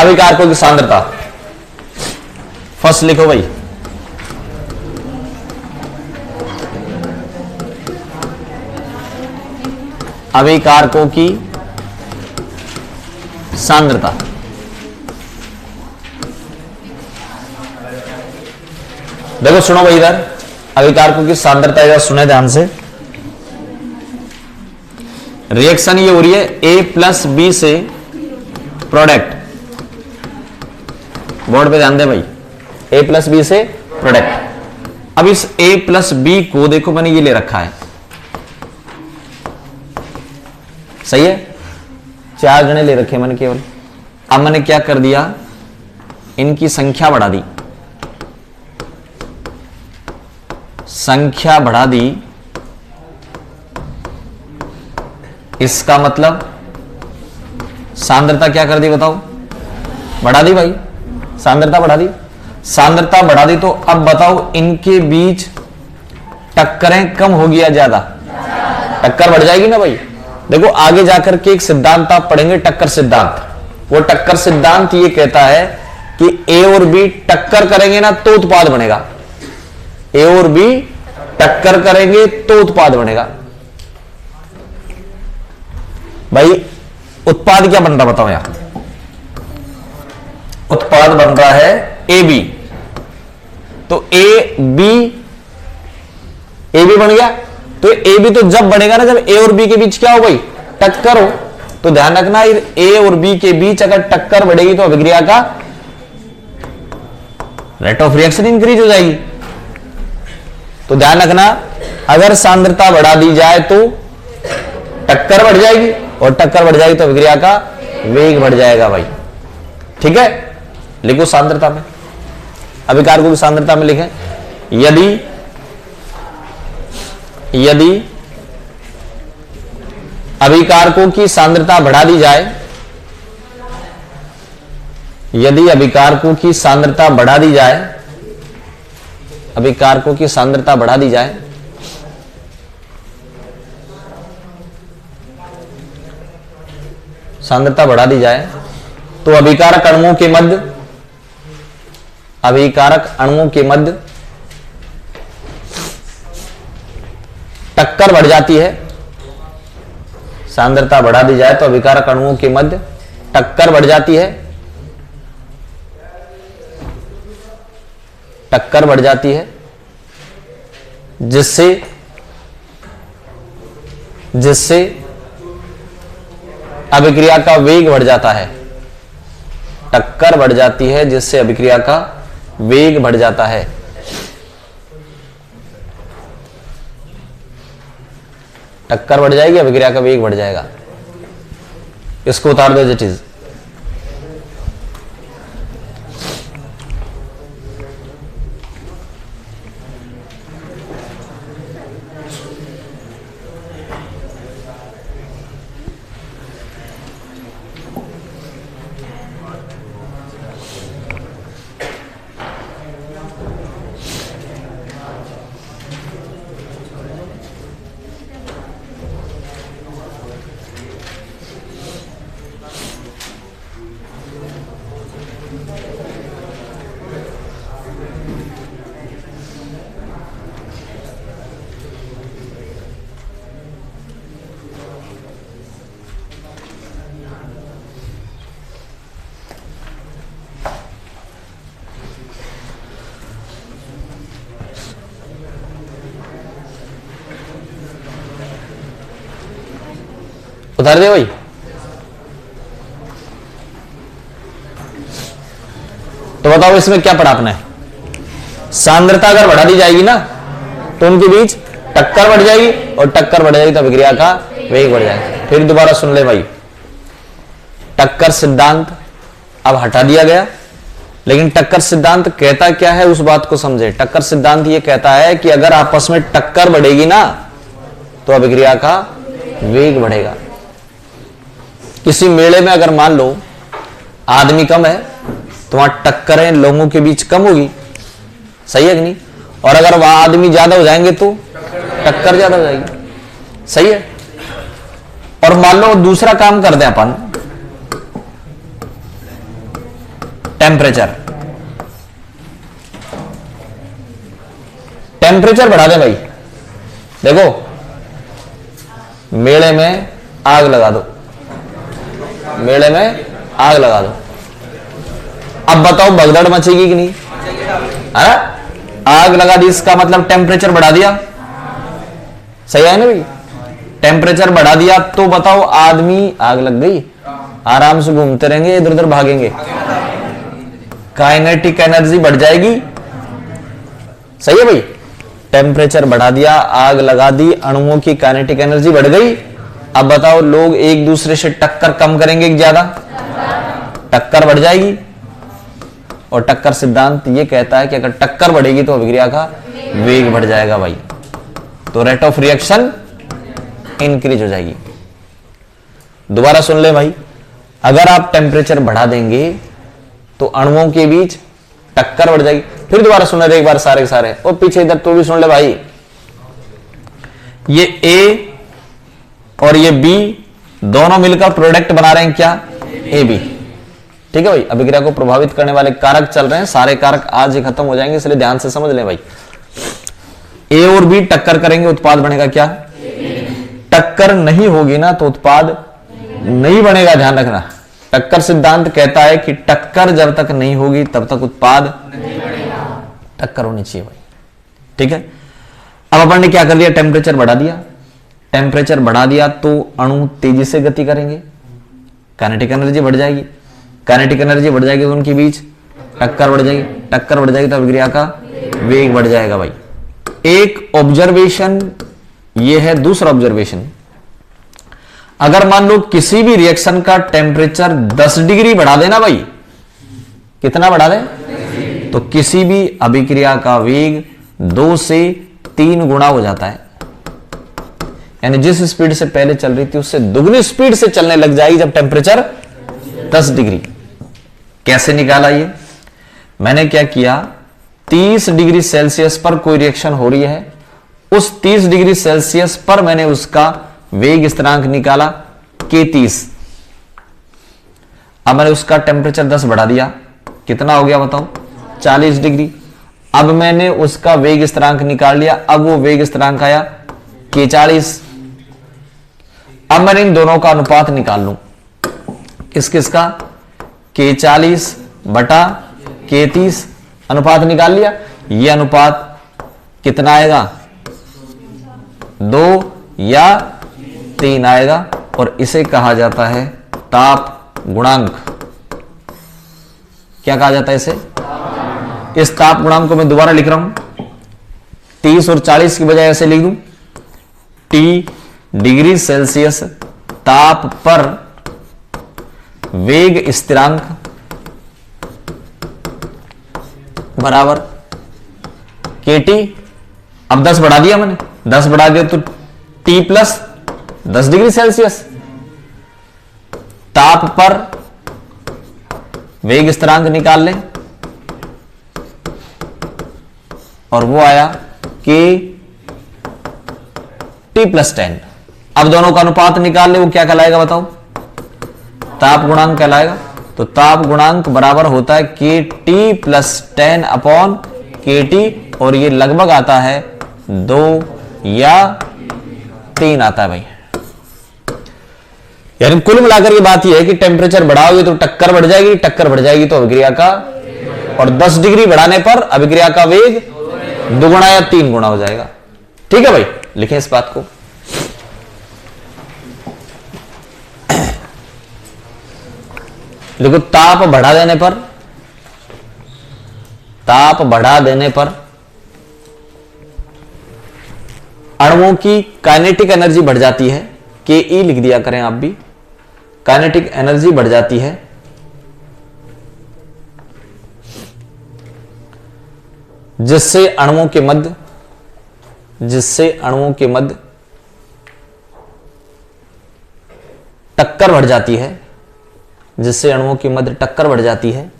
अभिकारकों की सांद्रता। फर्स्ट लिखो भाई, अभिकारकों की सांद्रता। देखो सुनो भाई, इधर अभिकारकों की सांद्रता, इधर सुने ध्यान से। रिएक्शन ये हो रही है ए प्लस बी से प्रोडक्ट, बोर्ड पे ध्यान दे भाई, ए प्लस बी से प्रोडक्ट। अब इस ए प्लस बी को देखो मैंने ये ले रखा है, सही है, 4 जने ले रखे मैंने केवल। अब मैंने क्या कर दिया, इनकी संख्या बढ़ा दी, संख्या बढ़ा दी। इसका मतलब सांद्रता क्या कर दी बताओ, बढ़ा दी भाई, सांद्रता बढ़ा दी। सांद्रता बढ़ा दी तो अब बताओ इनके बीच टक्करें कम होगी या ज्यादा? टक्कर बढ़ जाएगी ना भाई। देखो आगे जाकर के एक सिद्धांत आप पढ़ेंगे, टक्कर सिद्धांत। वो टक्कर सिद्धांत ये कहता है कि ए और बी टक्कर करेंगे ना तो उत्पाद बनेगा, ए और बी टक्कर करेंगे तो उत्पाद बनेगा। भाई उत्पाद क्या बन रहा बताओ यहां, उत्पाद बन रहा है ए बी, तो ए बी बन गया। तो ए बी तो जब बनेगा ना जब ए और बी के बीच क्या हो भाई, टक्कर हो। तो ध्यान रखना ए और बी के बीच अगर टक्कर बढ़ेगी तो अभिक्रिया का रेट ऑफ रिएक्शन इंक्रीज हो जाएगी। तो ध्यान रखना अगर सांद्रता बढ़ा दी जाए तो टक्कर बढ़ जाएगी, और टक्कर बढ़ जाएगी तो अभिक्रिया का वेग बढ़ जाएगा भाई। ठीक है, लिखो सांद्रता में, अभिकारकों की सांद्रता में लिखें, यदि अभिकारकों की सांद्रता बढ़ा दी जाए, यदि अभिकारकों की सांद्रता बढ़ा दी जाए, अभिकारकों की सांद्रता बढ़ा दी जाए, सांद्रता बढ़ा दी जाए तो अभिकारक अणुओं के मध्य, अभिकारक अणुओं के मध्य टक्कर बढ़ जाती है। सांद्रता बढ़ा दी जाए तो अभिकारक अणुओं के मध्य टक्कर बढ़ जाती है, टक्कर बढ़ जाती है, जिससे अभिक्रिया का वेग बढ़ जाता है। टक्कर बढ़ जाती है जिससे अभिक्रिया का वेग बढ़ जाता है। टक्कर बढ़ जाएगी, अभिक्रिया का वेग बढ़ जाएगा। इसको उतार दो एज इज। उतार दे भाई। तो बताओ इसमें क्या पढ़ा आपने, सांद्रता अगर बढ़ा दी जाएगी ना तो उनके बीच टक्कर बढ़ जाएगी, और टक्कर बढ़ जाएगी तो अभिक्रिया का वेग बढ़ जाएगा। फिर दोबारा सुन ले भाई, टक्कर सिद्धांत अब हटा दिया गया, लेकिन टक्कर सिद्धांत कहता क्या है उस बात को समझे। टक्कर सिद्धांत ये कहता है कि अगर आपस में टक्कर बढ़ेगी ना तो अभिक्रिया का वेग बढ़ेगा। किसी मेले में अगर मान लो आदमी कम है तो वहां टक्करें लोगों के बीच कम होगी, सही है कि नहीं? और अगर वहां आदमी ज्यादा हो जाएंगे तो टक्कर ज्यादा हो जाएगी, सही है? और मान लो दूसरा काम कर दें अपन, टेम्परेचर, टेम्परेचर बढ़ा दे भाई। देखो मेले में आग लगा दो, मेले में आग लगा दो, अब बताओ भगदड़ मचेगी कि नहीं? है? आग लगा दी, इसका मतलब टेम्परेचर बढ़ा दिया, सही है ना भाई? टेम्परेचर बढ़ा दिया तो बताओ आदमी, आग लग गई, आराम से घूमते रहेंगे, इधर उधर भागेंगे, काइनेटिक एनर्जी बढ़ जाएगी, सही है भाई? टेम्परेचर बढ़ा दिया, आग लगा दी, अणुओं की काइनेटिक एनर्जी बढ़ गई। अब बताओ लोग एक दूसरे से टक्कर कम करेंगे कि ज्यादा? टक्कर बढ़ जाएगी। और टक्कर सिद्धांत ये कहता है कि अगर टक्कर बढ़ेगी तो अभिक्रिया का वेग बढ़ जाएगा भाई, तो रेट ऑफ रिएक्शन इंक्रीज हो जाएगी। दोबारा सुन ले भाई, अगर आप टेम्परेचर बढ़ा देंगे तो अणुओं के बीच टक्कर बढ़ जाएगी। फिर दोबारा सुन ले एक बार सारे के सारे, और पीछे इधर तो भी सुन ले भाई। ये ए और ये बी दोनों मिलकर प्रोडक्ट बना रहे हैं क्या? ए बी, ठीक है भाई? अभिक्रिया को प्रभावित करने वाले कारक चल रहे हैं, सारे कारक आज ही खत्म हो जाएंगे, इसलिए ध्यान से समझ लें भाई। ए और बी टक्कर करेंगे, उत्पाद बनेगा क्या? टक्कर नहीं होगी ना तो उत्पाद नहीं बनेगा, ध्यान रखना। टक्कर सिद्धांत कहता है कि टक्कर जब तक नहीं होगी तब तक उत्पाद नहीं बनेगा, टक्कर होनी चाहिए भाई, ठीक है? अब अपन ने क्या कर लिया? टेम्परेचर बढ़ा दिया, टेम्परेचर बढ़ा दिया तो अणु तेजी से गति करेंगे, काइनेटिक एनर्जी बढ़ जाएगी, काइनेटिक एनर्जी बढ़ जाएगी तो उनके बीच टक्कर बढ़ जाएगी, टक्कर बढ़ जाएगी तो अभिक्रिया का वेग बढ़ जाएगा भाई। एक ऑब्जर्वेशन ये है। दूसरा ऑब्जर्वेशन, अगर मान लो किसी भी रिएक्शन का टेम्परेचर 10 डिग्री बढ़ा देना भाई, कितना बढ़ा दे? तो किसी भी अभिक्रिया का वेग 2 से 3 गुना हो जाता है, यानी जिस स्पीड से पहले चल रही थी उससे दुगनी स्पीड से चलने लग जाएगी जब टेम्परेचर 10 डिग्री। कैसे निकाला ये? मैंने क्या किया, 30 डिग्री सेल्सियस पर कोई रिएक्शन हो रही है, उस 30 डिग्री सेल्सियस पर मैंने उसका वेग स्थिरांक निकाला K30। अब मैंने उसका टेम्परेचर 10 बढ़ा दिया, कितना हो गया बताओ? 40 डिग्री। अब मैंने उसका वेग स्थिरांक निकाल लिया, अब वो वेग स्थिरांक आया K40। अब मैंने इन दोनों का अनुपात निकाल लूं, किस किस का? K40 बटा K30 अनुपात निकाल लिया। ये अनुपात कितना आएगा? 2 या 3 आएगा, और इसे कहा जाता है ताप गुणांक। क्या कहा जाता है इसे? इस ताप गुणांक को मैं दोबारा लिख रहा हूं, 30 और 40 की बजाय ऐसे लिख दूं, T डिग्री सेल्सियस ताप पर वेग स्थिरांक बराबर KT। अब 10 बढ़ा दिया मैंने, 10 बढ़ा दिया तो T प्लस 10 डिग्री सेल्सियस ताप पर वेग स्थिरांक निकाल लें, और वो आया T प्लस 10। अब दोनों का अनुपात निकाल ले, वो क्या कहलाएगा बताओ? ताप गुणांक कहलाएगा। तो ताप गुणांक बराबर होता है KT प्लस 10 अपॉन KT, और ये लगभग आता है 2 या 3 आता है भाई। यानी कुल मिलाकर ये बात ये है कि टेम्परेचर बढ़ाओगे तो टक्कर बढ़ जाएगी, टक्कर बढ़ जाएगी तो अभिक्रिया का, और 10 डिग्री बढ़ाने पर अभिक्रिया का वेग 2 गुना या 3 गुना हो जाएगा। ठीक है भाई, लिखें इस बात को। देखो, ताप बढ़ा देने पर अणुओं की काइनेटिक एनर्जी बढ़ जाती है, के लिख दिया करें आप भी, काइनेटिक एनर्जी बढ़ जाती है, जिससे अणुओं के मध्य टक्कर बढ़ जाती है, जिससे अणुओं की मध्य टक्कर बढ़ जाती है,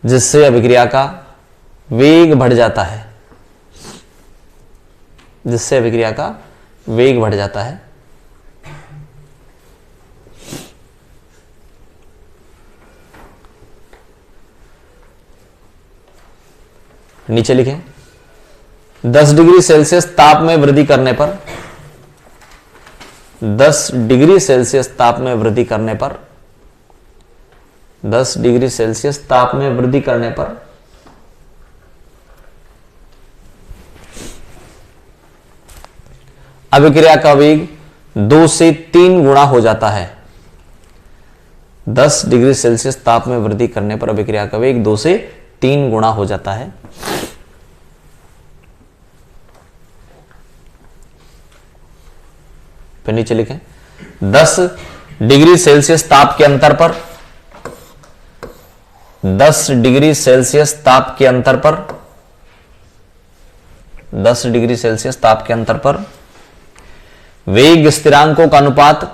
जिससे अभिक्रिया का वेग बढ़ जाता है, जिससे अभिक्रिया का वेग बढ़ जाता है। नीचे लिखें 10 डिग्री सेल्सियस ताप में वृद्धि करने पर 10 डिग्री सेल्सियस ताप में वृद्धि करने पर 10 डिग्री सेल्सियस ताप में वृद्धि करने पर अभिक्रिया का वेग 2 से 3 गुना हो जाता है। 10 डिग्री सेल्सियस ताप में वृद्धि करने पर अभिक्रिया का वेग 2 से 3 गुना हो जाता है। फिर नीचे लिखें 10 डिग्री सेल्सियस ताप के अंतर पर 10 डिग्री सेल्सियस ताप के अंतर पर 10 डिग्री सेल्सियस ताप के अंतर पर वेग स्थिरांकों का अनुपात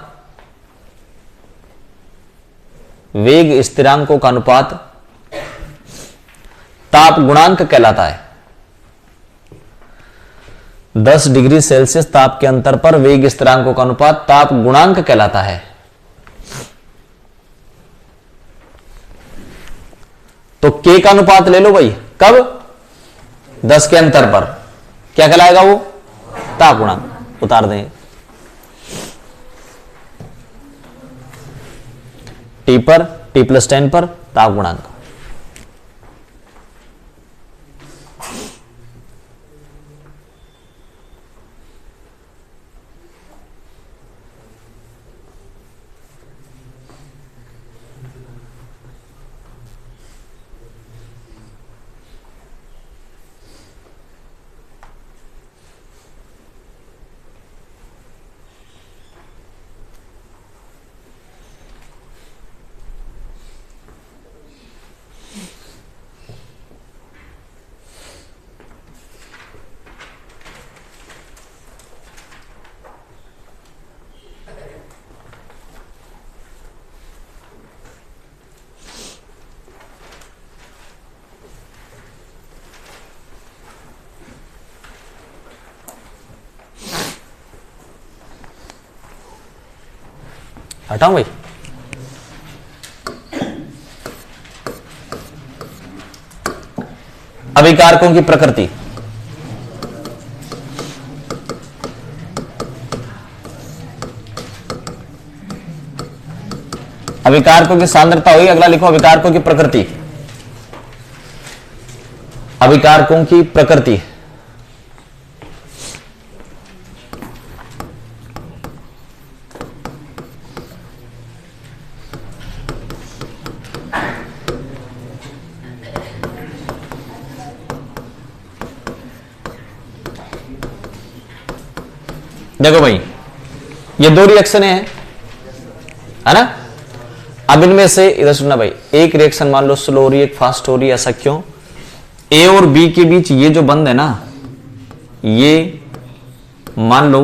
ताप गुणांक कहलाता है। 10 डिग्री सेल्सियस ताप के अंतर पर वेग स्थिरांकों का अनुपात ताप गुणांक कहलाता है। तो K का अनुपात ले लो भाई, कब? 10 के अंतर पर क्या कहलाएगा वो? ताप गुणांक। उतार दें T पर T+10 पर ताप गुणांक। हटाऊं भाई? अभिकारकों की प्रकृति। अभिकारकों की सांद्रता हुई। अगला लिखो अभिकारकों की प्रकृति। अभिकारकों की प्रकृति। देखो भाई, ये दो रिएक्शन है ना? अब इनमें से इधर सुनना भाई, एक रिएक्शन मान लो स्लो हो रही है, एक फास्ट हो रही है। ऐसा क्यों? ए और बी के बीच ये जो बंध है ना, ये मान लो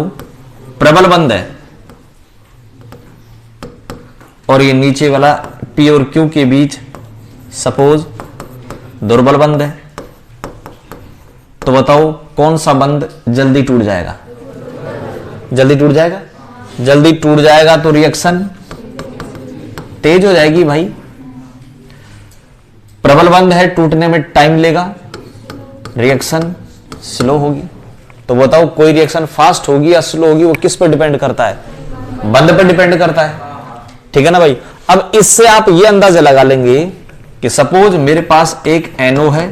प्रबल बंध है, और ये नीचे वाला पी और क्यू के बीच सपोज दुर्बल बंध है। तो बताओ कौन सा बंध जल्दी टूट जाएगा? जल्दी टूट जाएगा। जल्दी टूट जाएगा तो रिएक्शन तेज हो जाएगी भाई। प्रबल बंध है, टूटने में टाइम लेगा, रिएक्शन स्लो होगी। तो बताओ कोई रिएक्शन फास्ट होगी या स्लो होगी, वो किस पर डिपेंड करता है? बंध पर डिपेंड करता है। ठीक है ना भाई? अब इससे आप ये अंदाजा लगा लेंगे कि सपोज मेरे पास एक NO है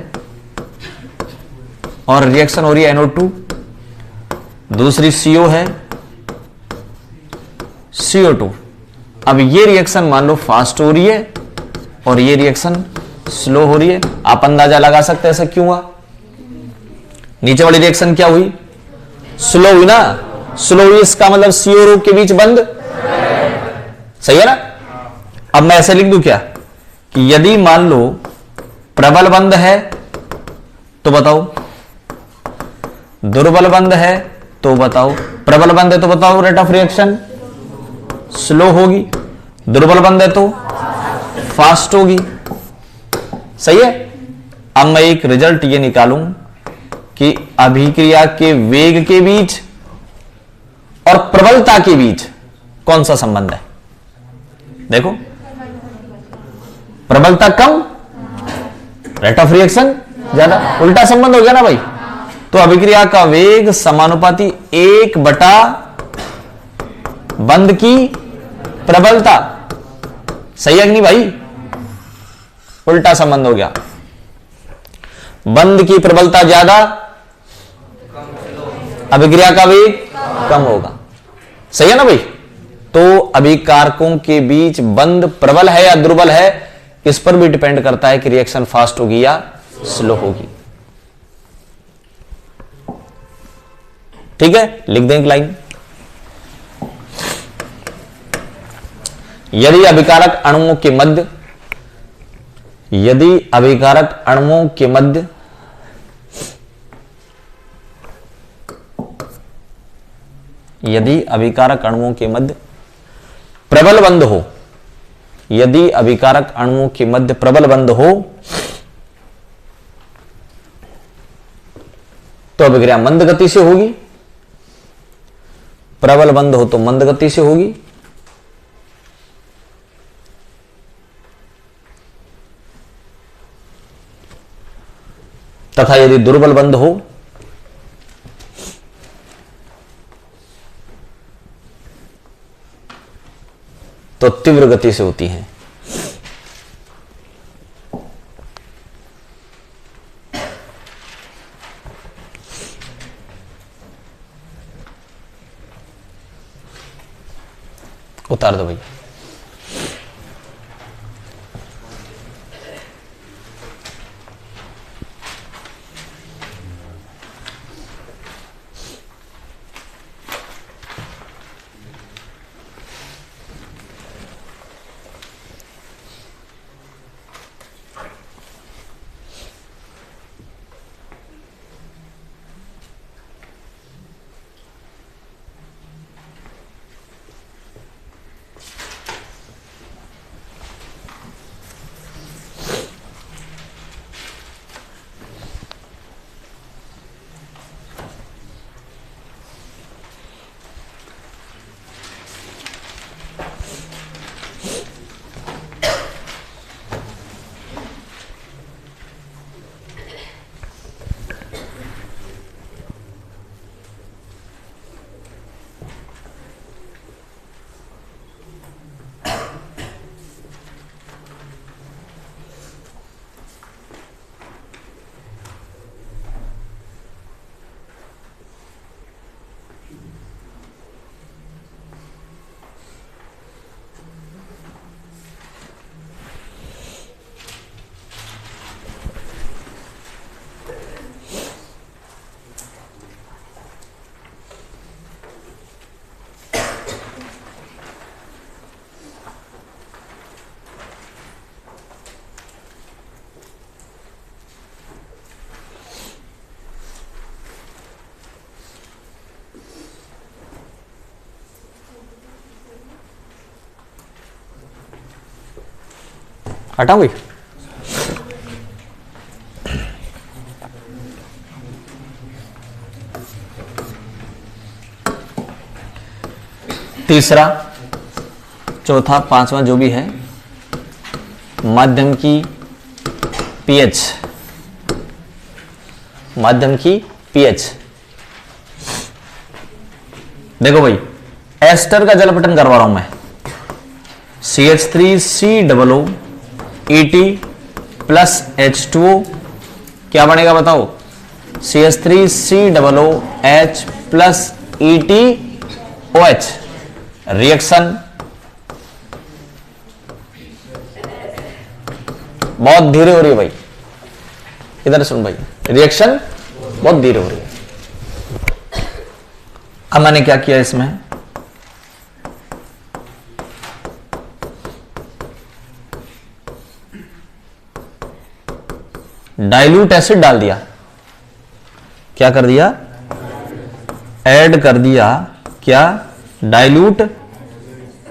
और रिएक्शन हो रही है NO2, दूसरी CO है CO2। अब ये रिएक्शन मान लो फास्ट हो रही है और ये रिएक्शन स्लो हो रही है। आप अंदाजा लगा सकते हैं ऐसा क्यों हुआ? नीचे वाली रिएक्शन क्या हुई? स्लो हुई ना। स्लो हुई, इसका मतलब CO और O के बीच बंध, सही है ना? अब मैं ऐसे लिख दूं क्या कि यदि मान लो प्रबल बंध है तो बताओ, दुर्बल बंध है तो बताओ, प्रबल बंध है तो बताओ रेट ऑफ रिएक्शन स्लो होगी, दुर्बल बंध है तो फास्ट होगी। सही है? अब मैं एक रिजल्ट ये निकालूं कि अभिक्रिया के वेग के बीच और प्रबलता के बीच कौन सा संबंध है? देखो, प्रबलता कम, रेट ऑफ रिएक्शन ज्यादा, उल्टा संबंध हो गया ना भाई। तो अभिक्रिया का वेग समानुपाती 1 बटा बंध की प्रबलता। सही है कि नहीं भाई? उल्टा संबंध हो गया। बंध की प्रबलता ज्यादा, अभिक्रिया का वेग कम होगा। सही है ना भाई? तो अभिकारकों के बीच बंध प्रबल है या दुर्बल है, इस पर भी डिपेंड करता है कि रिएक्शन फास्ट होगी या स्लो होगी। ठीक है, लिख दें एक लाइन। यदि अभिकारक अणुओं के मध्य, यदि अभिकारक अणुओं के मध्य यदि अभिकारक अणुओं के मध्य प्रबल बंध हो, यदि अभिकारक अणुओं के मध्य प्रबल बंध हो तो अभिक्रिया मंद गति से होगी। प्रबल बंध हो तो मंद गति से होगी। तथा यदि दुर्बल बंध हो तो तीव्र गति से होती है। उतार दो भैया। हटाऊं भाई। तीसरा, चौथा, पांचवा जो भी है, माध्यम की पीएच, माध्यम की पीएच। देखो भाई, एस्टर का जलपटन करवा रहा हूं मैं। CH3COO ET प्लस H2O क्या बनेगा बताओ? CH3COOH plus EtOH। रिएक्शन बहुत धीरे हो रही है भाई, इधर सुन भाई, रिएक्शन बहुत धीरे हो रही है। अब मैंने क्या किया इसमें, डाइल्यूट एसिड डाल दिया। क्या कर दिया? ऐड कर दिया क्या? Dilute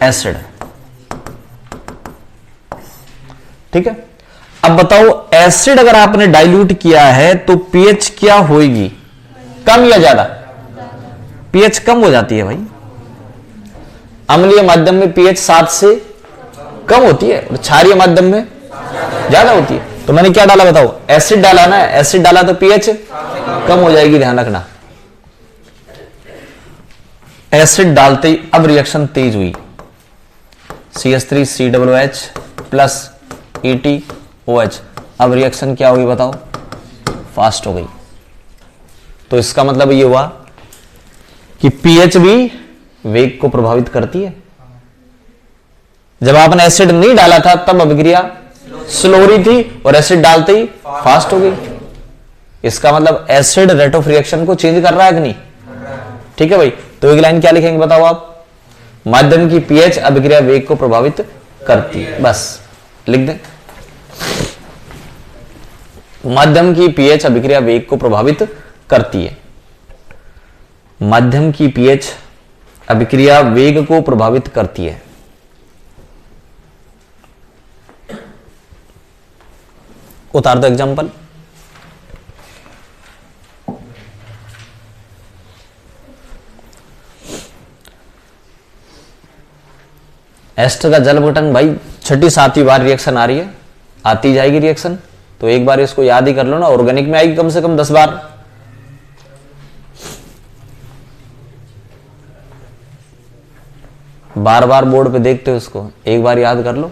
acid. ठीक है, अब बताओ, एसिड अगर आपने डाइल्यूट किया है तो पीएच क्या होगी? कम या ज्यादा? पीएच कम हो जाती है भाई। अम्लीय माध्यम में पीएच 7 से कम होती है और क्षारीय माध्यम में ज्यादा होती है। तो मैंने क्या डाला बताओ, एसिड डाला ना, एसिड डाला तो पीएच कम हो जाएगी, ध्यान रखना। एसिड डालते ही अब रिएक्शन तेज हुई, CH3COOH प्लस EtOH, अब रिएक्शन क्या हुई बताओ, फास्ट हो गई। तो इसका मतलब ये हुआ कि पीएच भी वेग को प्रभावित करती है। जब आपने एसिड नहीं डाला था तब अभिक्रिया स्लो हो रही थी और एसिड डालते ही फास्ट हो गई। इसका मतलब एसिड रेट ऑफ रिएक्शन को चेंज कर रहा है कि नहीं? ठीक है भाई। तो एक लाइन क्या लिखेंगे बताओ आप, माध्यम की पीएच अभिक्रिया वेग को प्रभावित करती है, बस लिख दें। माध्यम की पीएच अभिक्रिया वेग को प्रभावित करती है। माध्यम की पीएच अभिक्रिया वेग को प्रभावित करती है। उतार दो एग्जांपल। एस्टर का जल विघटन भाई छठी सातवीं बार रिएक्शन आ रही है, आती जाएगी रिएक्शन, तो एक बार इसको याद ही कर लो ना। ऑर्गेनिक में आएगी कम से कम 10 बार। बार बार बोर्ड पे देखते हो इसको, एक बार याद कर लो।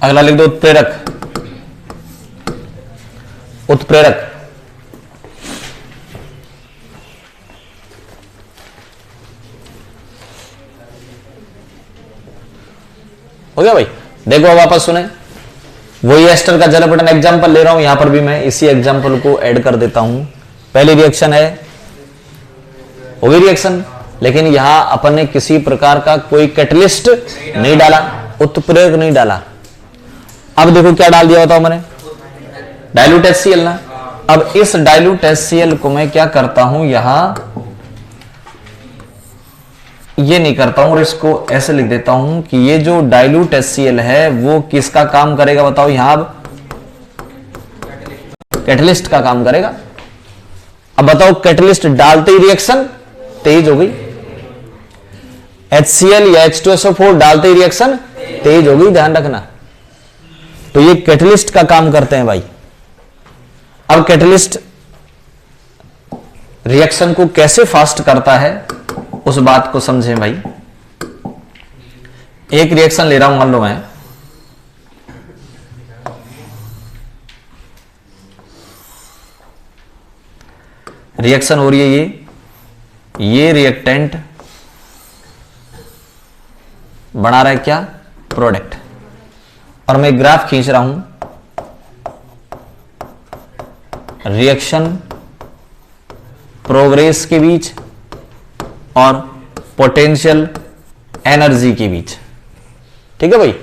अगला लिख दो उत्प्रेरक। उत्प्रेरक हो गया भाई। देखो अब वापस सुने, वही एस्टर का जल विघटन एग्जांपल ले रहा हूं, यहां पर भी मैं इसी एग्जांपल को ऐड कर देता हूं। पहली रिएक्शन है, हो गई रिएक्शन, लेकिन यहां अपन ने किसी प्रकार का कोई कैटलिस्ट नहीं डाला, उत्प्रेरक नहीं डाला। अब देखो क्या डाल दिया बताओ मैंने, डाइल्यूट HCl ना। अब इस डाइल्यूट HCl को मैं क्या करता हूं, यहां ये नहीं करता हूं और इसको ऐसे लिख देता हूं कि ये जो डाइल्यूट HCl है वो किसका काम करेगा बताओ, यहां अब कैटलिस्ट का काम करेगा। अब बताओ कैटलिस्ट डालते ही रिएक्शन तेज हो गई, HCl या H2SO4 डालते ही रिएक्शन तेज हो गई, ध्यान रखना। तो ये कैटलिस्ट का काम करते हैं भाई। अब कैटलिस्ट रिएक्शन को कैसे फास्ट करता है उस बात को समझें भाई। एक रिएक्शन ले रहा हूं, मान लो मैं, रिएक्शन हो रही है, ये रिएक्टेंट बना रहा है क्या, प्रोडक्ट, और मैं ग्राफ खींच रहा हूं रिएक्शन प्रोग्रेस के बीच और पोटेंशियल एनर्जी के बीच। ठीक है भाई।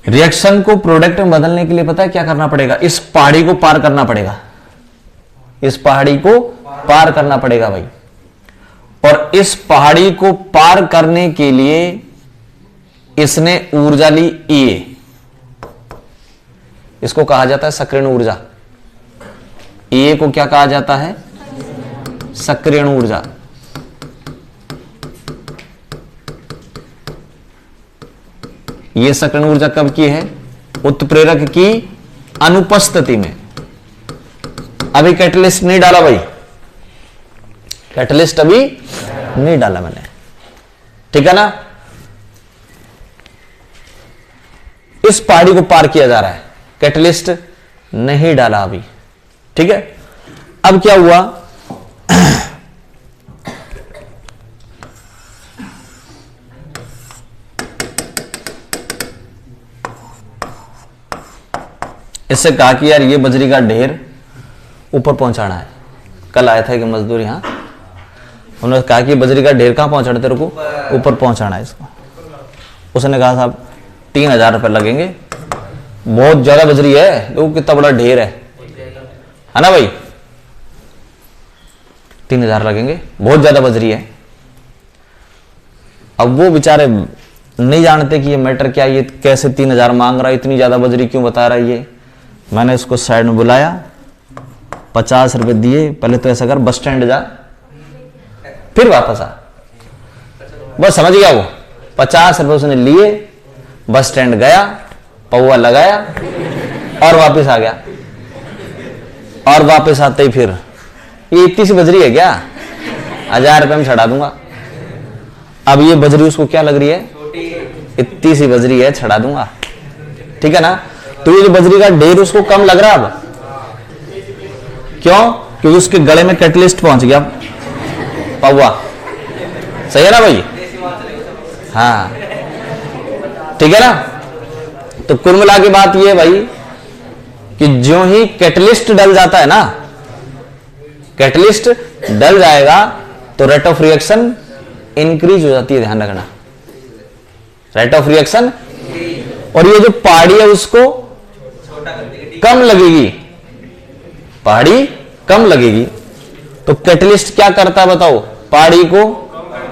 रिएक्शन को प्रोडक्ट में बदलने के लिए पता है क्या करना पड़ेगा, इस पहाड़ी को पार करना पड़ेगा, इस पहाड़ी को पार करना पड़ेगा भाई। और इस पहाड़ी को पार करने के लिए इसने ऊर्जा ली E, इसको कहा जाता है सक्रियण ऊर्जा। E को क्या कहा जाता है, सक्रियण ऊर्जा। यह सक्रियण ऊर्जा कब की है, उत्प्रेरक की अनुपस्थिति में। अभी कैटलिस्ट नहीं डाला भाई, कैटलिस्ट अभी नहीं डाला मैंने, ठीक है ना। इस पहाड़ी को पार किया जा रहा है, कैटलिस्ट नहीं डाला अभी, ठीक है। अब क्या हुआ, इससे कहा कि यार ये बजरी का ढेर ऊपर पहुंचाना है। कल आया था कि मजदूर यहां, उन्होंने कहा कि बजरी का ढेर कहाँ पहुंचाना तेरे को, ऊपर पहुंचाना है इसको। उसने कहा साहब 3,000 रुपये लगेंगे, बहुत ज्यादा बजरी है, देखो कितना बड़ा ढेर है ना भाई, 3,000 लगेंगे, बहुत ज्यादा बजरी है। अब वो बेचारे नहीं जानते कि ये मैटर क्या, ये कैसे 3,000 मांग रहा है, इतनी ज्यादा बजरी क्यों बता रहा है ये। मैंने उसको साइड में बुलाया, 50 रुपए दिए, पहले तो ऐसा कर बस स्टैंड जा फिर वापस आ, बस समझ गया वो। 50 रुपए उसने लिए, बस स्टैंड गया, पौवा लगाया और वापस आ गया। और वापस आते ही फिर ये इतनी सी बजरी है क्या, 1,000 रुपए में छड़ा दूंगा। अब ये बजरी उसको क्या लग रही है, इतनी सी बजरी है, छड़ा दूंगा, ठीक है ना। तो ये जो बजरी का ढेर उसको कम लग रहा अब, क्यों, क्योंकि उसके गले में कैटलिस्ट पहुंच गया पौवा, सही है ना भाई, हाँ ठीक है ना। तो कुल मिला के बात ये भाई कि जो ही कैटलिस्ट डल जाता है ना, कैटलिस्ट डल जाएगा तो रेट ऑफ रिएक्शन इंक्रीज हो जाती है, ध्यान रखना, रेट ऑफ रिएक्शन। और ये जो पहाड़ी है उसको कम लगेगी, पहाड़ी कम लगेगी। तो कैटलिस्ट क्या करता है बताओ, पहाड़ी को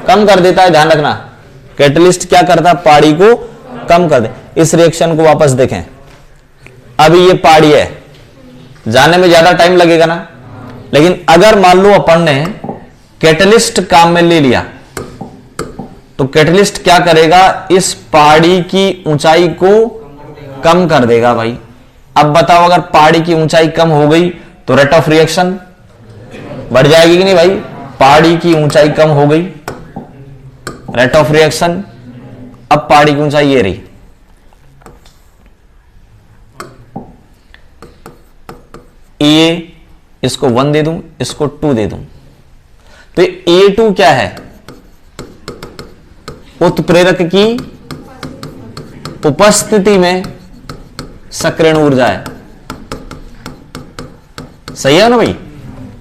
कम कर देता है, ध्यान रखना। कैटलिस्ट क्या करता है, पहाड़ी को कम कर दे। इस रिएक्शन को वापस देखें, अभी ये पहाड़ी है, जाने में ज्यादा टाइम लगेगा ना, लेकिन अगर मान लो अपन ने कैटलिस्ट काम में ले लिया तो कैटलिस्ट क्या करेगा, इस पहाड़ी की ऊंचाई को कम कर देगा भाई। अब बताओ अगर पहाड़ी की ऊंचाई कम हो गई तो रेट ऑफ रिएक्शन बढ़ जाएगी कि नहीं भाई। पहाड़ी की ऊंचाई कम हो गई, रेट ऑफ रिएक्शन, अब पहाड़ी की ऊंचाई ये रही, ए इसको 1 दे दूं, इसको 2 दे दूं, तो A2 क्या है, उत्प्रेरक की उपस्थिति में सक्रियण ऊर्जा है, सही है ना भाई।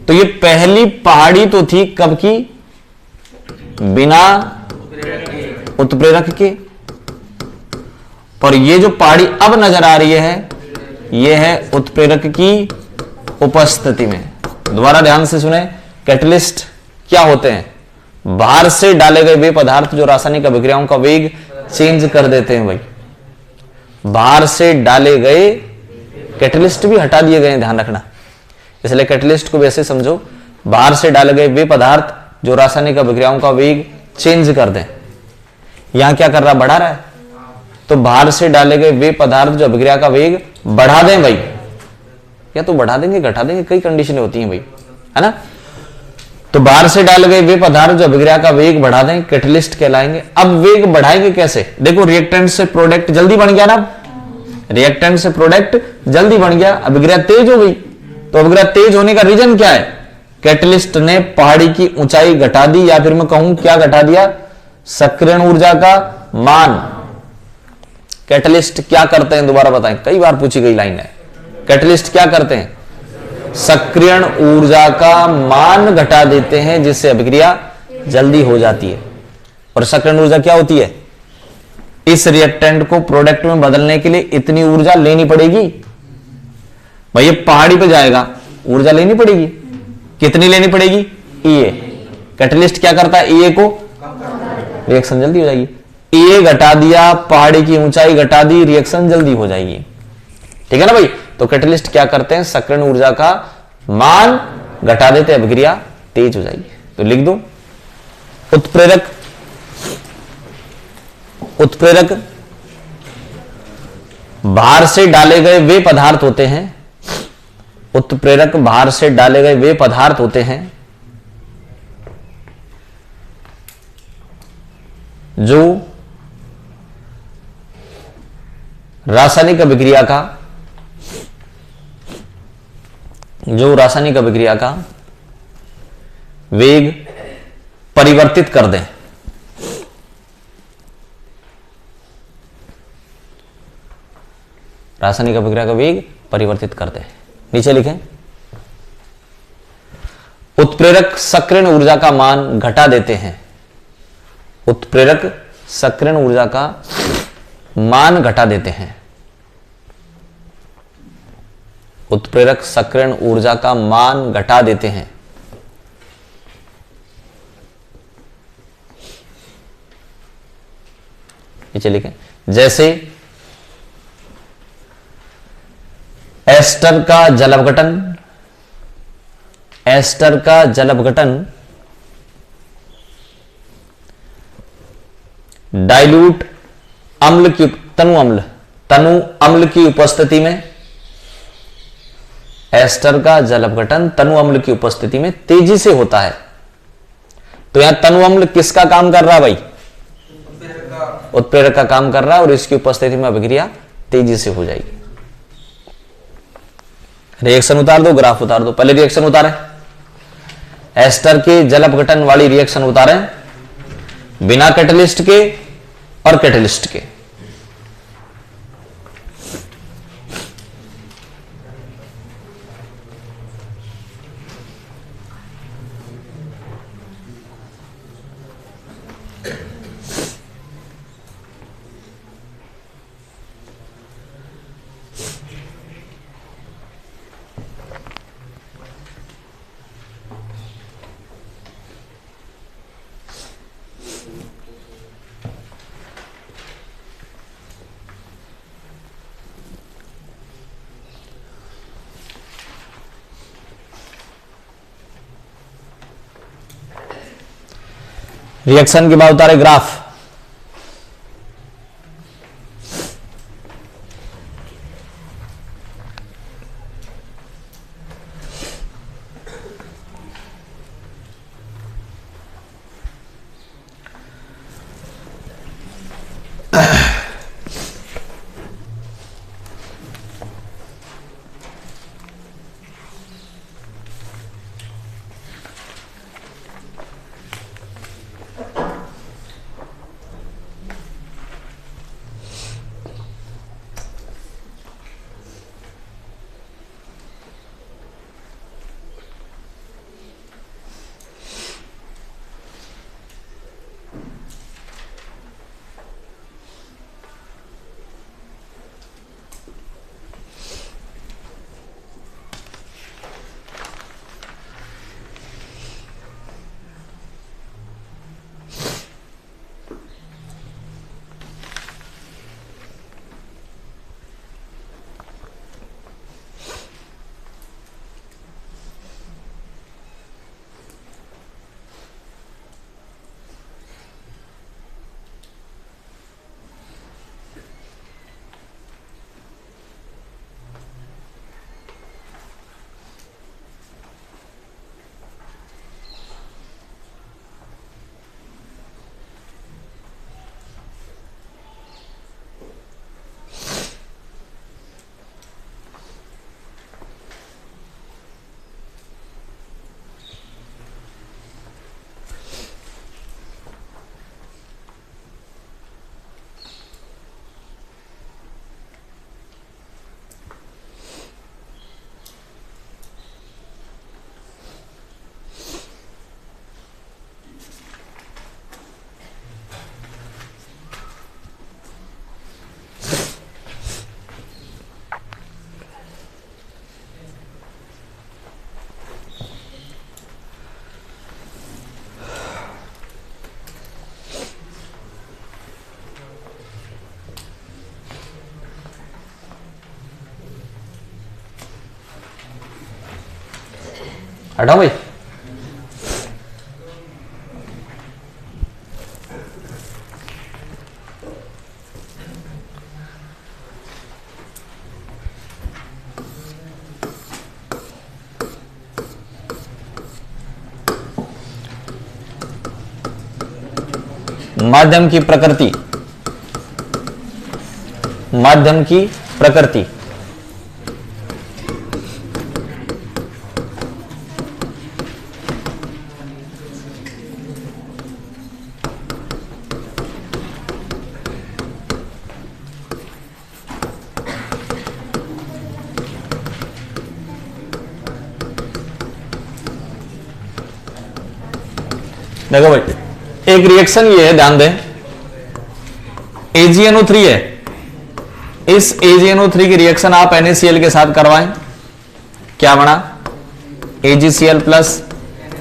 तो ये पहली पहाड़ी तो थी कब की, बिना उत्प्रेरक के, और ये जो पहाड़ी अब नजर आ रही है ये है उत्प्रेरक की उपस्थिति में। दोबारा ध्यान से सुने, कैटलिस्ट क्या होते हैं, बाहर से डाले गए वे पदार्थ जो रासायनिक अभिक्रियाओं का वेग चेंज कर देते हैं भाई। बाहर से डाले गए, कैटलिस्ट भी हटा दिए गए, ध्यान रखना, इसलिए कैटलिस्ट को वैसे समझो, बाहर से डाले गए वे पदार्थ जो रासायनिक अभिक्रियाओं का वेग चेंज कर दें। यहां क्या कर रहा, बढ़ा रहा है, तो बाहर से डाले गए वे पदार्थ जो अभिक्रिया का वेग बढ़ा दें भाई, या तो बढ़ा देंगे घटा देंगे, कई कंडीशनें होती हैं भाई, है ना। तो बाहर से डाले गए वे पदार्थ जो अभिक्रिया का वेग बढ़ा दें, कैटलिस्ट कहलाएंगे। अब वेग बढ़ाएंगे कैसे, देखो रिएक्टेंट से प्रोडक्ट जल्दी बन गया ना, रिएक्टेंट से प्रोडक्ट जल्दी बन गया, अभिक्रिया तेज हो गई। तो अभिक्रिया तेज होने का रीजन क्या है, कैटलिस्ट ने पहाड़ी की ऊंचाई घटा दी, या फिर मैं कहूं क्या घटा दिया, सक्रियण ऊर्जा का मान। कैटलिस्ट क्या करते हैं, दोबारा बताएं, कई बार पूछी गई लाइन है। कैटलिस्ट क्या करते हैं, सक्रियण ऊर्जा का मान घटा देते हैं, जिससे अभिक्रिया जल्दी हो जाती है। और सक्रियण ऊर्जा क्या होती है, इस रिएक्टेंट को प्रोडक्ट में बदलने के लिए इतनी ऊर्जा लेनी पड़ेगी भाई। ये पहाड़ी पे जाएगा, ऊर्जा लेनी पड़ेगी, कितनी लेनी पड़ेगी, ए। कैटलिस्ट क्या करता है, ए को, रिएक्शन जल्दी हो जाएगी। ए घटा दिया, पहाड़ी की ऊंचाई घटा दी, रिएक्शन जल्दी हो जाएगी, ठीक है ना भाई। तो कैटलिस्ट क्या करते हैं, सक्रियण ऊर्जा का मान घटा देते, अभिक्रिया तेज हो जाएगी। तो लिख दो, उत्प्रेरक, उत्प्रेरक बाहर से डाले गए वे पदार्थ होते हैं, उत्प्रेरक बाहर से डाले गए वे पदार्थ होते हैं जो रासायनिक अभिक्रिया का, जो रासायनिक अभिक्रिया का वेग परिवर्तित कर दें। रासायनिक अभिक्रिया का वेग परिवर्तित कर दें। नीचे लिखें, उत्प्रेरक सक्रियण ऊर्जा का मान घटा देते हैं। उत्प्रेरक सक्रियण ऊर्जा का मान घटा देते हैं। उत्प्रेरक सक्रियण ऊर्जा का मान घटा देते हैं। नीचे लिखें, जैसे एस्टर का जल अपघटन, एस्टर का जल अपघटन डाइल्यूट अम्ल की तनु अम्ल की उपस्थिति में, एस्टर का जल अपघटन तनु अम्ल की उपस्थिति में तेजी से होता है। तो यहां तनु अम्ल किसका काम कर रहा है भाई? उत्प्रेरक का काम कर रहा है, और इसकी उपस्थिति में अभिक्रिया तेजी से हो जाएगी। रिएक्शन उतार दो, ग्राफ उतार दो। पहले रिएक्शन उतारें, एस्टर के जल अपघटन वाली रिएक्शन उतारें, बिना कैटलिस्ट के और कैटलिस्ट के। रिएक्शन के बाद उतारे ग्राफ। हटाओ भाई। माध्यम की प्रकृति, माध्यम की प्रकृति देखो भाई, एक रिएक्शन ये है, ध्यान दें, AgNO3 है, इस AgNO3 की रिएक्शन आप NaCl के साथ करवाएं, क्या बना? AgCl plus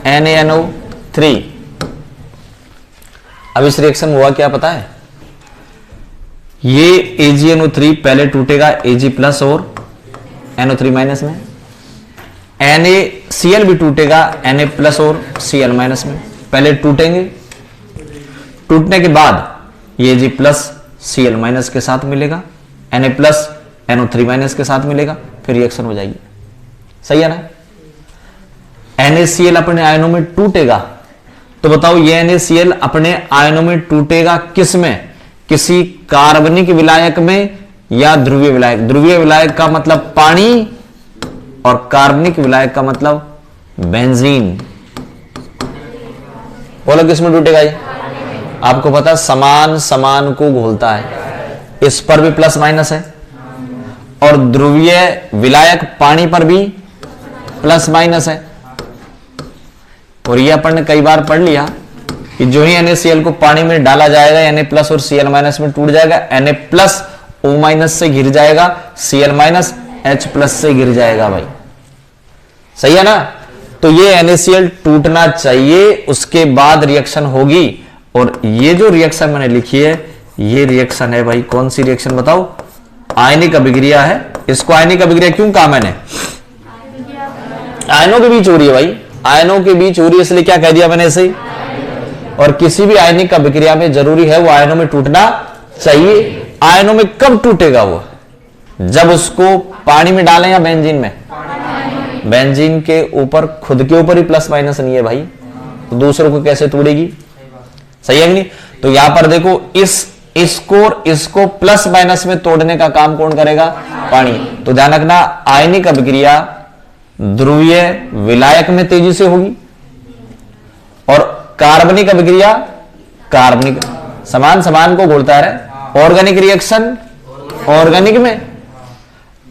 NaNO3। अब इस रिएक्शन में हुआ क्या पता है? ये AgNO3 पहले टूटेगा Ag प्लस और NO3 माइनस में, NaCl भी टूटेगा Na प्लस और Cl माइनस में। पहले टूटेंगे, टूटने के बाद ये Ag प्लस Cl माइनस के साथ मिलेगा, Na प्लस NO3 माइनस के साथ मिलेगा, फिर रिएक्शन हो जाएगी। सही है ना? NaCl अपने आयनों में टूटेगा, तो बताओ ये NaCl अपने आयनों में टूटेगा किस में? किसी कार्बनिक विलायक में या ध्रुवीय विलायक? ध्रुवीय विलायक का मतलब पानी और कार्बनिक विलायक का मतलब बेंजीन। बोलो किस में टूटेगा ये? आपको पता, समान समान को घोलता है, इस पर भी प्लस माइनस है, और ध्रुवीय विलायक पानी पर भी प्लस माइनस है। और ये अपन ने कई बार पढ़ लिया कि जो ही NaCl को पानी में डाला जाएगा Na प्लस और Cl माइनस में टूट जाएगा, Na प्लस O माइनस से गिर जाएगा, Cl माइनस H प्लस से गिर जाएगा भाई। सही है ना? तो ये NaCl टूटना चाहिए, उसके बाद रिएक्शन होगी। और ये जो रिएक्शन मैंने लिखी है, ये रिएक्शन है भाई, कौन सी रिएक्शन बताओ? आयनिक अभिक्रिया है। इसको आयनिक अभिक्रिया क्यों कहा मैंने? आयनों के बीच हो रही है भाई, आयनों के बीच हो रही है, इसलिए क्या कह दिया मैंने ऐसे। और किसी भी आयनिक अभिक्रिया में जरूरी है वो आयनों में टूटना चाहिए। आयनों में कब टूटेगा वो? जब उसको पानी में डालें या बेंजीन में? बेंजीन के ऊपर, खुद के ऊपर ही प्लस माइनस नहीं है भाई, तो दूसरों को कैसे तोड़ेगी? सही है कि नहीं? तो यहां पर देखो, इसको प्लस माइनस में तोड़ने का काम कौन करेगा? पानी। तो ध्यान रखना, आयनिक अभिक्रिया ध्रुवीय विलायक में तेजी से होगी, और कार्बनिक अभिक्रिया कार्बनिक, समान समान को घोलता है। ऑर्गेनिक रिएक्शन ऑर्गेनिक में,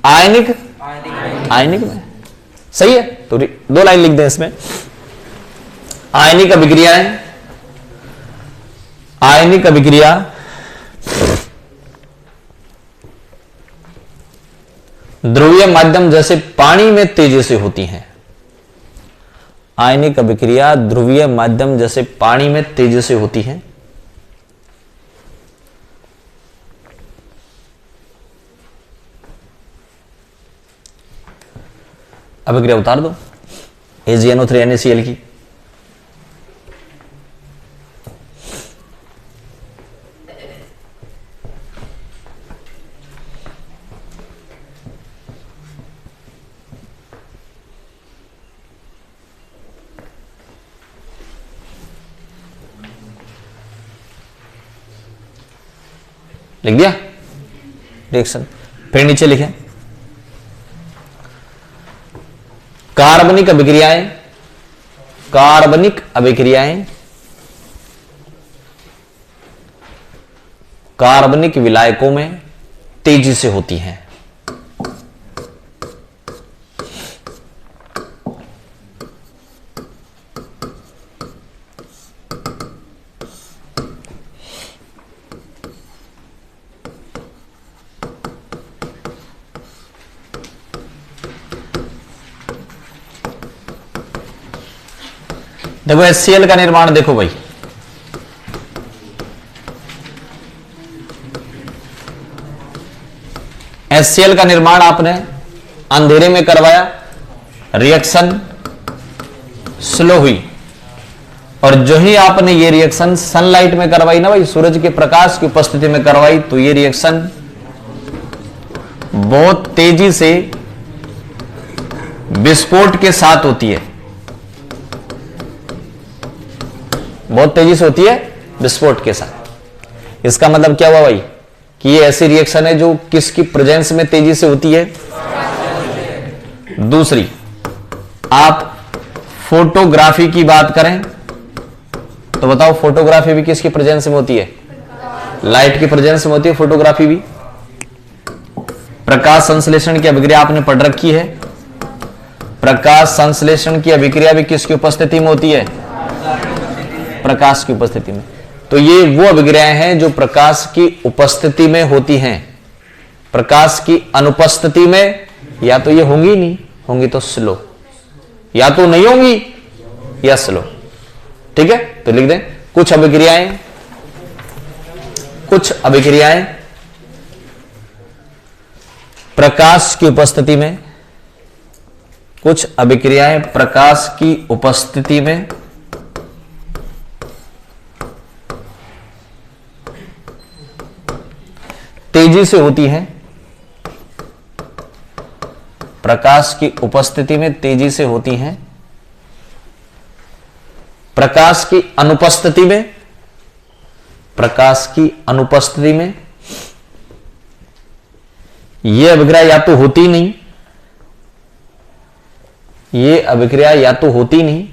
आयनिक आयनिक में। सही है? तो दो लाइन लिख दें इसमें, आयनिक अभिक्रियाएं, आयनिक अभिक्रिया ध्रुवीय माध्यम जैसे पानी में तेजी से होती हैं। आयनिक अभिक्रिया ध्रुवीय माध्यम जैसे पानी में तेजी से होती हैं। अभिक्रिया उतार दो AgNO3 NaCl की। लिख दिया रिएक्शन। फिर नीचे लिखें, कार्बनिक अभिक्रियाएं, कार्बनिक अभिक्रियाएं कार्बनिक विलायकों में तेजी से होती हैं। देखो HCl का निर्माण देखो भाई, HCl का निर्माण आपने अंधेरे में करवाया, रिएक्शन स्लो हुई, और जो ही आपने ये रिएक्शन सनलाइट में करवाई ना भाई, सूरज के प्रकाश की उपस्थिति में करवाई, तो ये रिएक्शन बहुत तेजी से विस्फोट के साथ होती है, बहुत तेजी से होती है विस्फोट के साथ। इसका मतलब क्या हुआ भाई कि ये ऐसी रिएक्शन है जो किसकी प्रेजेंस में तेजी से होती है? दूसरी, आप फोटोग्राफी की बात करें तो बताओ फोटोग्राफी भी किसकी प्रेजेंस में होती है? लाइट की प्रेजेंस में होती है फोटोग्राफी भी। प्रकाश संश्लेषण की अभिक्रिया आपने पढ़ रखी है, प्रकाश संश्लेषण की अभिक्रिया भी किसकी उपस्थिति में होती है? प्रकाश की उपस्थिति में। तो ये वो अभिक्रियाएं हैं जो प्रकाश की उपस्थिति में होती हैं। प्रकाश की अनुपस्थिति में या तो ये होंगी नहीं, होंगी तो स्लो, या तो नहीं होंगी या स्लो। ठीक है, तो लिख दें कुछ अभिक्रियाएं प्रकाश की उपस्थिति में, कुछ अभिक्रियाएं प्रकाश की उपस्थिति में तेजी से होती हैं। प्रकाश की उपस्थिति में तेजी से होती हैं। प्रकाश की अनुपस्थिति में यह अभिक्रिया या तो होती नहीं, यह अभिक्रिया या तो होती नहीं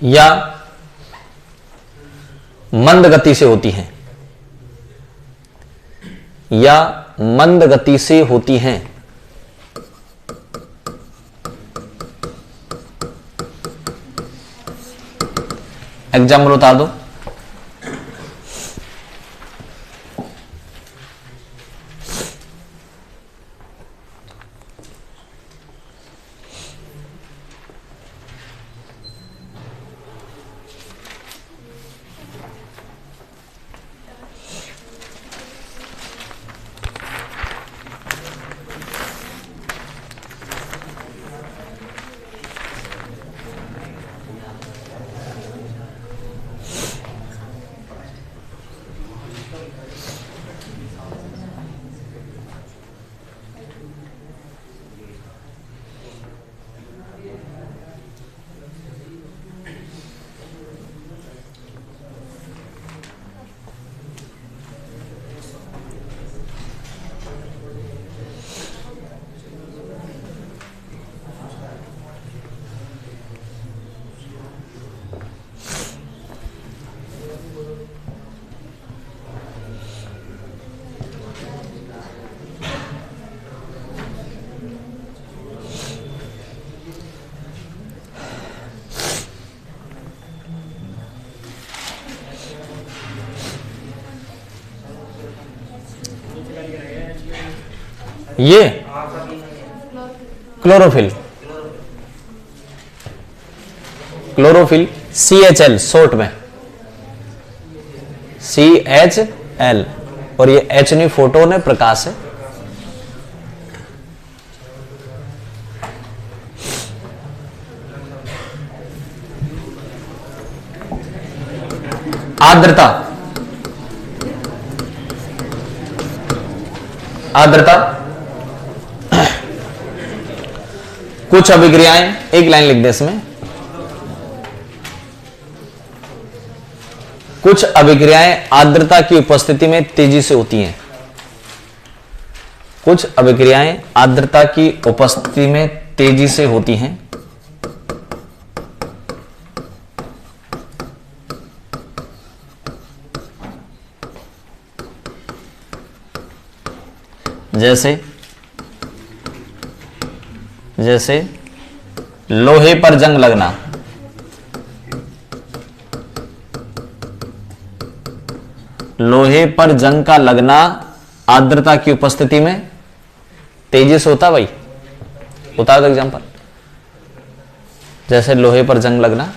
या मंद गति से होती हैं, या मंद गति से होती हैं। एग्जाम्पल बता दो। ये क्लोरोफिल CHL शॉर्ट में CHL, और ये H नहीं, फोटोन है, प्रकाश है। आर्द्रता कुछ अभिक्रियाएं, एक लाइन लिख दे इसमें, कुछ अभिक्रियाएं आर्द्रता की उपस्थिति में तेजी से होती हैं। कुछ अभिक्रियाएं आर्द्रता की उपस्थिति में तेजी से होती हैं। जैसे लोहे पर जंग लगना, लोहे पर जंग का लगना आर्द्रता की उपस्थिति में तेजी से होता। भाई बता दो एग्जांपल, जैसे लोहे पर जंग लगना,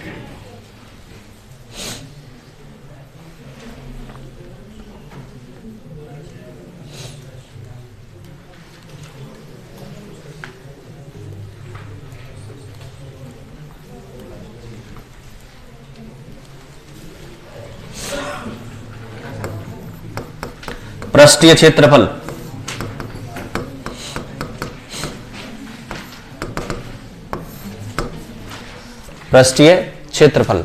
पृष्ठीय क्षेत्रफल, पृष्ठीय क्षेत्रफल,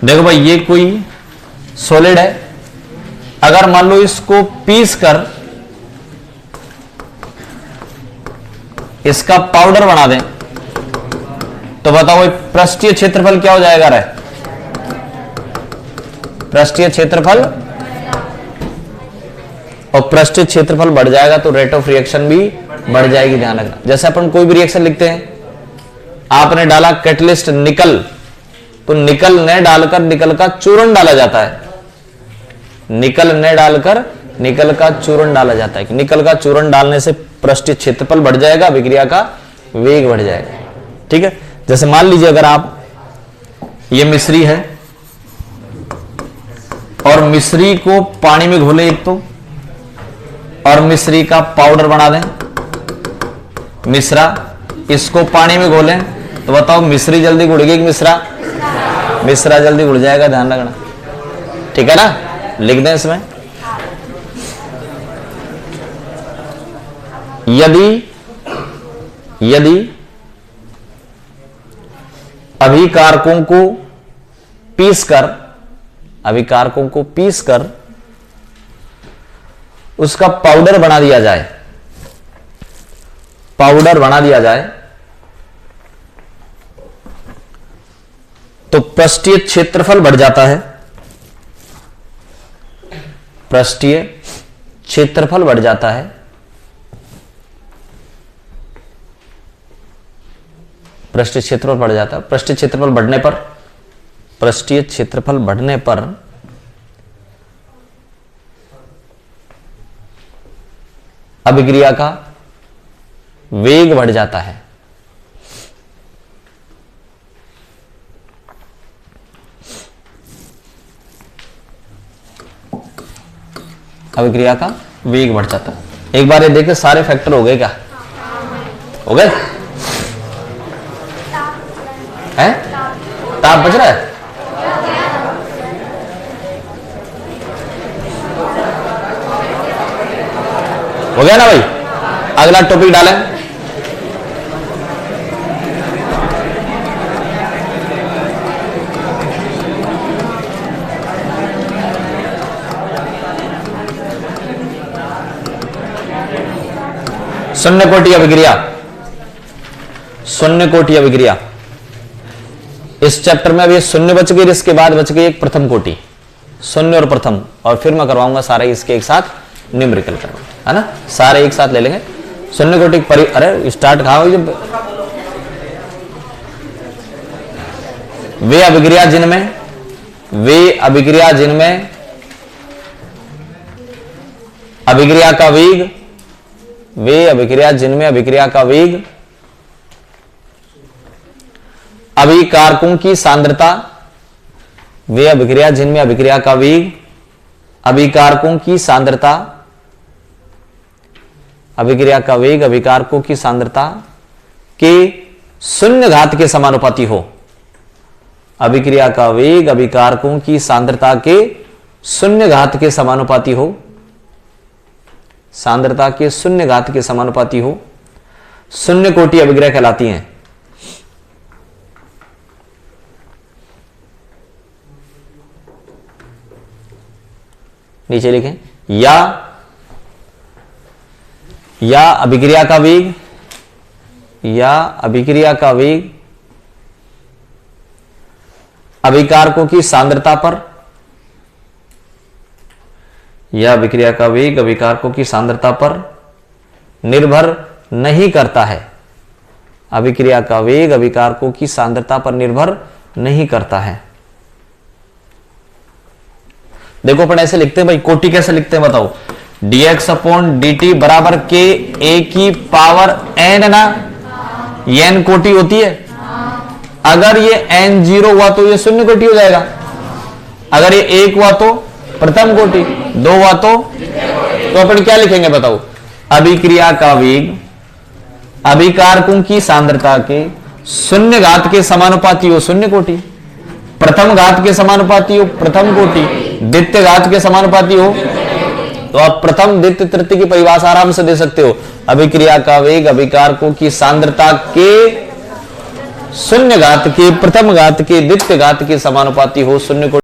देखो भाई ये कोई सॉलिड है, अगर मान लो इसको पीस कर इसका पाउडर बना दें तो बताओ पृष्ठीय क्षेत्रफल क्या हो जाएगा रे? पृष्ठीय क्षेत्रफल, और पृष्ठीय क्षेत्रफल बढ़ जाएगा तो रेट ऑफ रिएक्शन भी बढ़ जाएगी। ध्यान रखना, जैसे अपन कोई भी रिएक्शन लिखते हैं, आपने डाला कैटलिस्ट निकल, तो निकल ने डालकर निकल का चूर्ण डाला जाता है, निकल ने डालकर निकल का चूर्ण डाला जाता है। निकल का चूर्ण डालने से पृष्ठीय क्षेत्रफल बढ़ जाएगा, अभिक्रिया का वेग बढ़ जाएगा। ठीक है, जैसे मान लीजिए अगर आप ये मिश्री है और मिश्री को पानी में घोले एक तो, और मिश्री का पाउडर बना दें, मिश्रा, इसको पानी में घोलें, तो बताओ मिश्री जल्दी घुलेगी कि मिश्रा? मिश्रा जल्दी घुल जाएगा, ध्यान रखना। ठीक है ना, लिख दें इसमें, यदि अभिकारकों को पीसकर उसका पाउडर बना दिया जाए, तो पृष्ठीय क्षेत्रफल बढ़ जाता है, पृष्ठीय क्षेत्रफल बढ़ जाता है। पृष्ठीय क्षेत्रफल बढ़ जाता है। पृष्ठीय क्षेत्रफल बढ़ने पर अभिक्रिया का वेग बढ़ जाता है। अभिक्रिया का वेग बढ़ जाता है। एक बार ये देखे सारे फैक्टर हो गए क्या? हो गए? हैं? ताप बच रहा है? हो गया ना भाई? अगला टॉपिक डालें। शून्य कोटि अभिक्रिया, शून्य कोटि अभिक्रिया। इस चैप्टर में अभी शून्य बच गई, इसके बाद बच गई एक प्रथम कोटि, शून्य और प्रथम, और फिर मैं करवाऊंगा सारे इसके एक साथ न्यूमेरिकल करवाऊंगा, है ना? सारे एक साथ ले लेंगे। शून्य कोटि अरे स्टार्ट कहां हुई? जब वे अभिक्रिया जिनमें अभिक्रिया का वेग, वे अभिक्रिया जिनमें अभिक्रिया का वेग अभिकारकों की सांद्रता, वे अभिक्रिया जिनमें अभिक्रिया का वेग अभिकारकों की सांद्रता, अभिक्रिया का वेग अभिकारकों की सांद्रता के शून्य घात के समानुपाती हो। अभिक्रिया का वेग अभिकारकों की सांद्रता के शून्य घात के समानुपाती हो, सांद्रता के शून्य घात के समानुपाती हो, शून्य कोटि अभिक्रिया कहलाती हैं। नीचे लिखें, या अभिक्रिया का वेग, या अभिक्रिया का वेग अभिकारकों की सांद्रता पर, या अभिक्रिया का वेग अभिकारकों की सांद्रता पर निर्भर नहीं करता है। अभिक्रिया का वेग अभिकारकों की सांद्रता पर निर्भर नहीं करता है। देखो अपन ऐसे लिखते हैं भाई, कोटि कैसे लिखते हैं बताओ? dx अपॉन dt बराबर के a की पावर n ना, ये n कोटि होती है। अगर ये n 0 हुआ तो ये शून्य कोटि हो जाएगा, अगर ये 1 हुआ तो प्रथम कोटि, 2 हुआ तो अपन क्या लिखेंगे बताओ? अभिक्रिया का वेग अभिकारकों की सांद्रता के शून्य घात के समानुपाती हो, शून्य कोटि, प्रथम घात के समानुपाती हो, प्रथम कोटि, द्वितीय घात के समानुपाती हो, तो आप प्रथम द्वितीय तृतीय की परिभाषा आराम से दे सकते हो। अभिक्रिया का वेग अभिकारकों की सांद्रता के शून्य घात के, प्रथम घात के, द्वितीय घात के समानुपाती हो, शून्य को